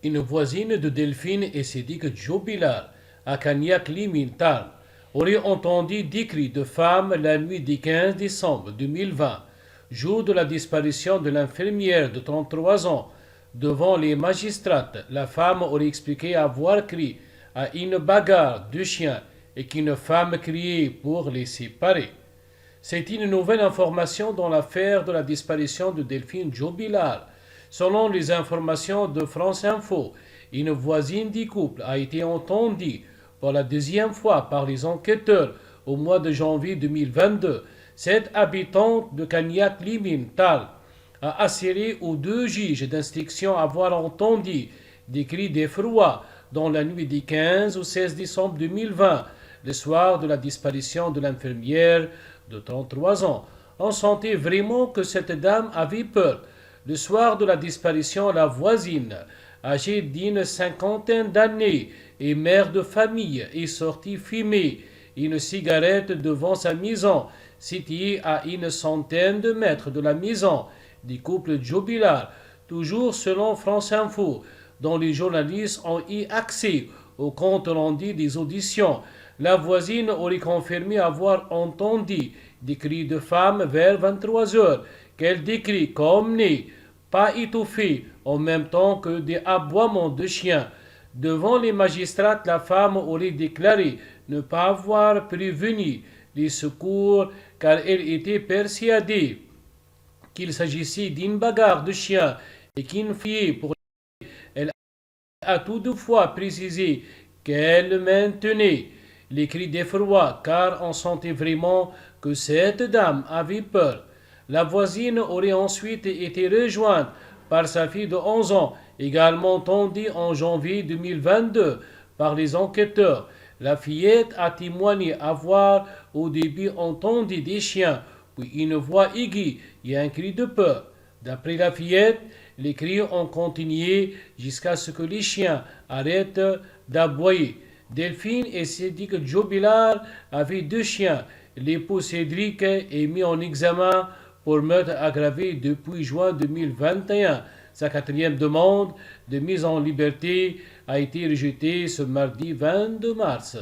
Une voisine de Delphine et Sédic Jobilal, à Cagnac-Limintal, aurait entendu des cris de femmes la nuit du 15 décembre 2020, jour de la disparition de l'infirmière de 33 ans. Devant les magistrats, la femme aurait expliqué avoir crié à une bagarre de chiens et qu'une femme criait pour les séparer. C'est une nouvelle information dans l'affaire de la disparition de Delphine Jobilal. Selon les informations de France Info, une voisine du couple a été entendue pour la deuxième fois par les enquêteurs au mois de janvier 2022. Cette habitante de Cagnac-Limintal a assuré aux deux juges d'instruction avoir entendu des cris d'effroi dans la nuit du 15 au 16 décembre 2020, le soir de la disparition de l'infirmière de 33 ans. On sentait vraiment que cette dame avait peur. Le soir de la disparition, la voisine, âgée d'une cinquantaine d'années et mère de famille, est sortie fumer une cigarette devant sa maison, située à une centaine de mètres de la maison du couple Jobilal, toujours selon France Info, dont les journalistes ont eu accès au compte rendu des auditions. La voisine aurait confirmé avoir entendu des cris de femmes vers 23 heures, qu'elle décrit comme nés, pas étouffés, en même temps que des aboiements de chiens. Devant les magistrats, la femme aurait déclaré ne pas avoir prévenu les secours car elle était persuadée qu'il s'agissait d'une bagarre de chiens et qu'une fille pour elle a toutefois précisé qu'elle maintenait les cris d'effroi car on sentait vraiment que cette dame avait peur. La voisine aurait ensuite été rejointe par sa fille de 11 ans, également entendue en janvier 2022 par les enquêteurs. La fillette a témoigné avoir au début entendu des chiens, puis une voix aiguë et un cri de peur. D'après la fillette, les cris ont continué jusqu'à ce que les chiens arrêtent d'aboyer. Delphine et Cédric Jobilal avaient deux chiens. L'époux Cédric est mis en examen pour meurtre aggravé depuis juin 2021. Sa quatrième demande de mise en liberté a été rejetée ce mardi 22 mars.